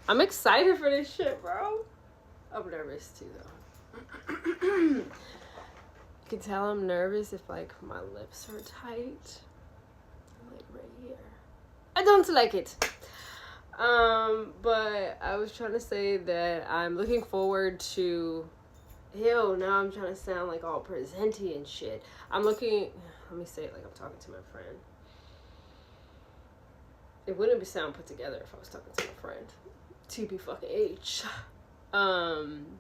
I'm excited for this shit, bro. I'm nervous too, though. You can tell I'm nervous if, like, my lips are tight. Like, right here. I don't like it. But I was trying to say that I'm looking forward to... Ew, now I'm trying to sound, like, all presenty and shit. Let me say it like I'm talking to my friend. It wouldn't sound put together if I was talking to my friend. TBH. I'm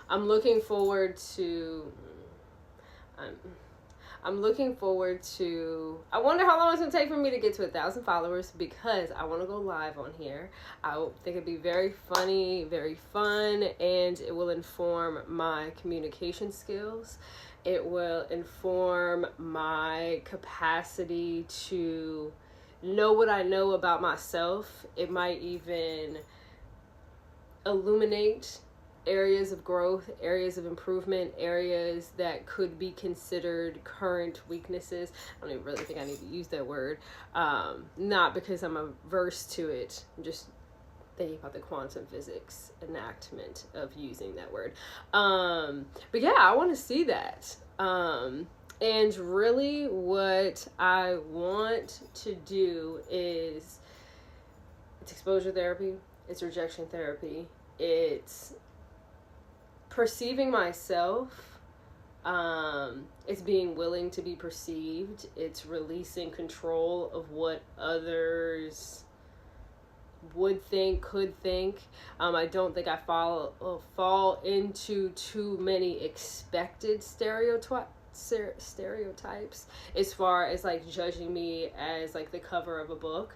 looking forward to... I'm looking forward to... I wonder how long it's going to take for me to get to 1,000 followers, because I want to go live on here. I think it'd be very funny, very fun, and it will inform my communication skills. It will inform my capacity to know what I know about myself. It might even illuminate areas of growth, areas of improvement, areas that could be considered current weaknesses. I don't even really think I need to use that word. Not because I'm averse to it. I'm just thinking about the quantum physics enactment of using that word. But yeah, I want to see that. And really what I want to do is, it's exposure therapy, it's rejection therapy, it's perceiving myself, it's being willing to be perceived, it's releasing control of what others would think, could think. I don't think I fall into too many expected stereotypes as far as like judging me as like the cover of a book.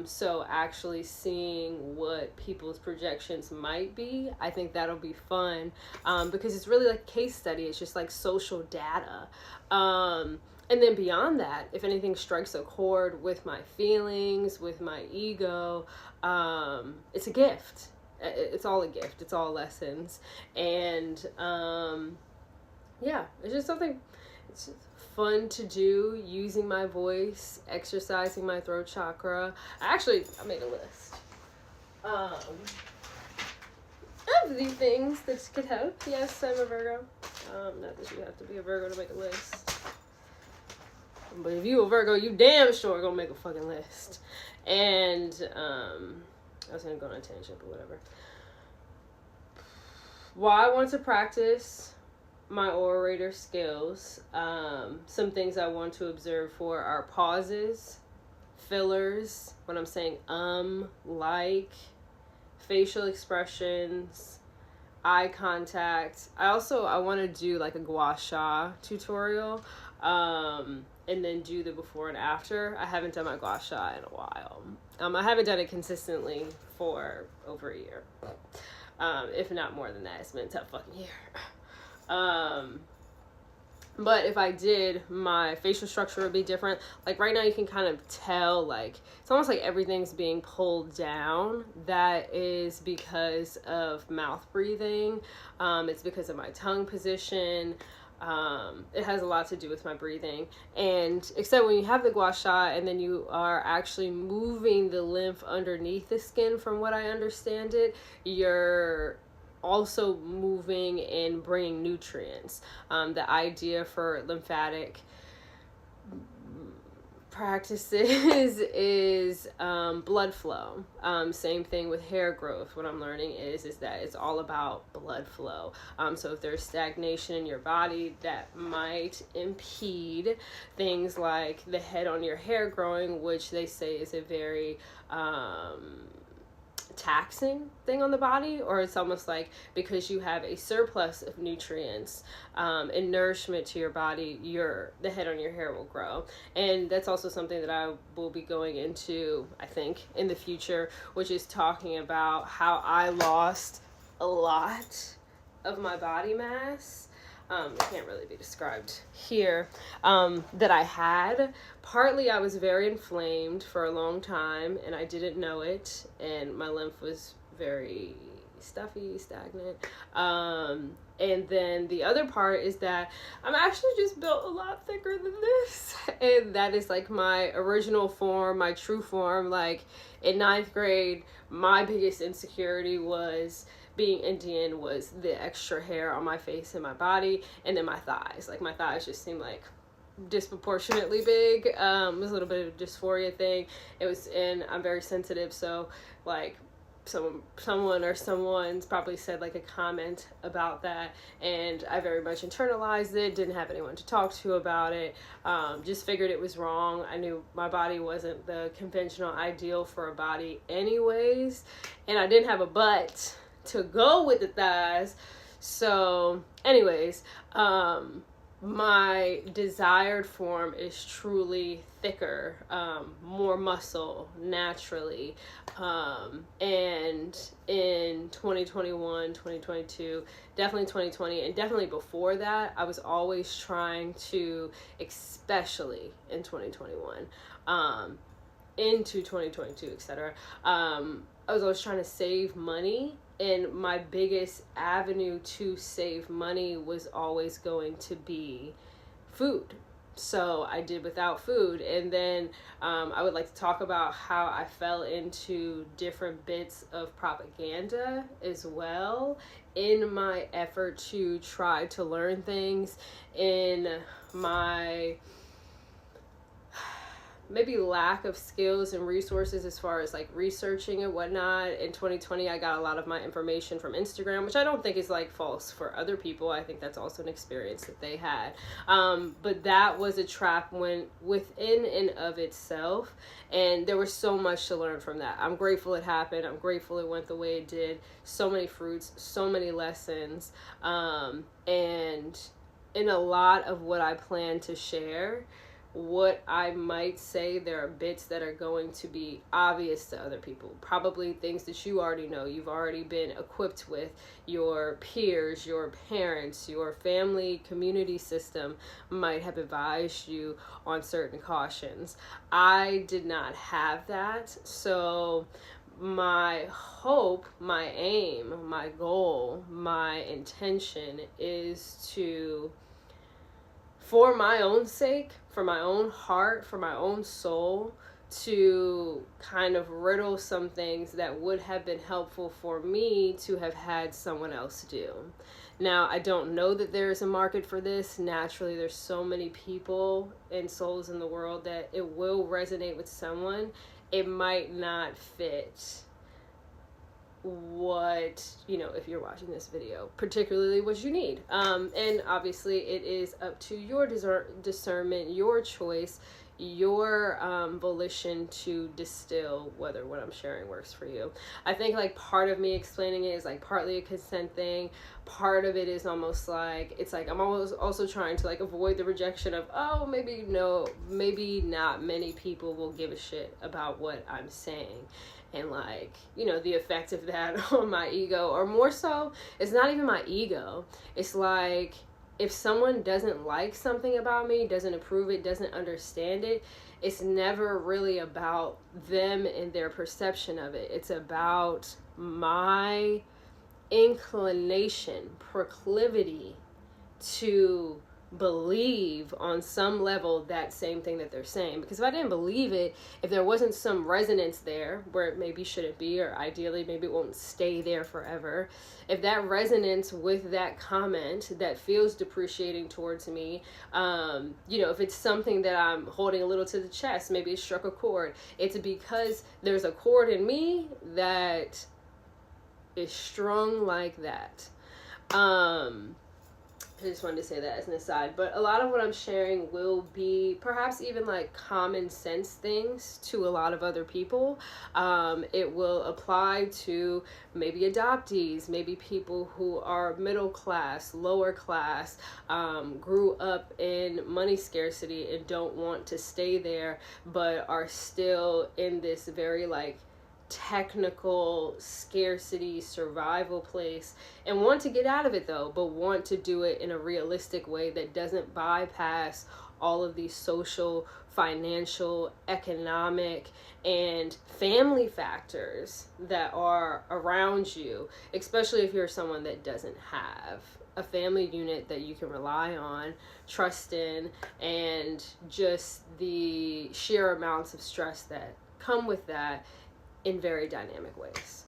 So actually seeing what people's projections might be, I think that'll be fun, because it's really like a case study. It's just like social data. And then beyond that, if anything strikes a chord with my feelings, with my ego, it's a gift. It's all a gift. It's all lessons. And yeah, it's just something, it's just fun to do, using my voice, exercising my throat chakra. I made a list of the things that could help. Yes, I'm a Virgo. Not that you have to be a Virgo to make a list. But if you a Virgo, you damn sure gonna make a fucking list. And I was gonna go on a tangent, but whatever. Why I want to practice my orator skills, some things I want to observe for are pauses, fillers, when I'm saying like, facial expressions, eye contact. I want to do like a gua sha tutorial, and then do the before and after. I haven't done my gua sha in a while. I haven't done it consistently for over a year. If not more than that. It's been a tough fucking year. But if I did, my facial structure would be different. Like right now you can kind of tell, like, it's almost like everything's being pulled down. That is because of mouth breathing. It's because of my tongue position. It has a lot to do with my breathing. And except when you have the gua sha and then you are actually moving the lymph underneath the skin, from what I understand it, you're also moving and bringing nutrients. The idea for lymphatic practices is blood flow. Same thing with hair growth. What I'm learning is that it's all about blood flow. So if there's stagnation in your body, that might impede things like the head on your hair growing, which they say is a very taxing thing on the body, or it's almost like because you have a surplus of nutrients and nourishment to your body, the head on your hair will grow. And that's also something that I will be going into, I think, in the future, which is talking about how I lost a lot of my body mass. It can't really be described here, that I had. Partly I was very inflamed for a long time and I didn't know it, and my lymph was very stuffy, stagnant. And then the other part is that I'm actually just built a lot thicker than this. And that is like my original form, my true form. Like in ninth grade, my biggest insecurity was being Indian, was the extra hair on my face and my body, and then my thighs. Like my thighs just seemed like disproportionately big. It was a little bit of a dysphoria thing. And I'm very sensitive, so like someone's probably said like a comment about that, and I very much internalized it, didn't have anyone to talk to about it, just figured it was wrong. I knew my body wasn't the conventional ideal for a body anyways, and I didn't have a butt to go with the thighs. So anyways, my desired form is truly thicker, more muscle naturally. And in 2021, 2022, definitely 2020, and definitely before that, I was always trying to, especially in 2021, into 2022, etc. I was always trying to save money, and my biggest avenue to save money was always going to be food. So I did without food. And then I would like to talk about how I fell into different bits of propaganda as well in my effort to try to learn things, in my maybe lack of skills and resources as far as like researching and whatnot. In 2020, I got a lot of my information from Instagram, which I don't think is like false for other people. I think that's also an experience that they had. But that was a trap within and of itself. And there was so much to learn from that. I'm grateful it happened. I'm grateful it went the way it did. So many fruits, so many lessons. And in a lot of what I plan to share, what I might say, there are bits that are going to be obvious to other people. Probably things that you already know, you've already been equipped with. Your peers, your parents, your family community system might have advised you on certain cautions. I did not have that. So my hope, my aim, my goal, my intention is to, for my own sake, for my own heart, for my own soul, to kind of riddle some things that would have been helpful for me to have had someone else do. Now, I don't know that there is a market for this. Naturally, there's so many people and souls in the world that it will resonate with someone. It might not fit what, if you're watching this video, particularly what you need. And obviously it is up to your discernment, your choice, your volition to distill whether what I'm sharing works for you. I think like part of me explaining it is like partly a consent thing. Part of it is almost like, it's like I'm always also trying to like avoid the rejection of, oh, maybe not many people will give a shit about what I'm saying. And like, the effect of that on my ego, or more so, it's not even my ego. It's like, if someone doesn't like something about me, doesn't approve it, doesn't understand it, it's never really about them and their perception of it. It's about my inclination, proclivity to believe on some level that same thing that they're saying. Because if I didn't believe it, if there wasn't some resonance there where it maybe shouldn't be, or ideally maybe it won't stay there forever, if that resonance with that comment that feels depreciating towards me, if it's something that I'm holding a little to the chest, maybe it struck a chord, it's because there's a chord in me that is strung like that. I just wanted to say that as an aside, but a lot of what I'm sharing will be perhaps even like common sense things to a lot of other people. It will apply to maybe adoptees, maybe people who are middle class, lower class, grew up in money scarcity and don't want to stay there, but are still in this very like technical scarcity survival place and want to get out of it though, but want to do it in a realistic way that doesn't bypass all of these social, financial, economic, and family factors that are around you, especially if you're someone that doesn't have a family unit that you can rely on, trust in, and just the sheer amounts of stress that come with that in very dynamic ways.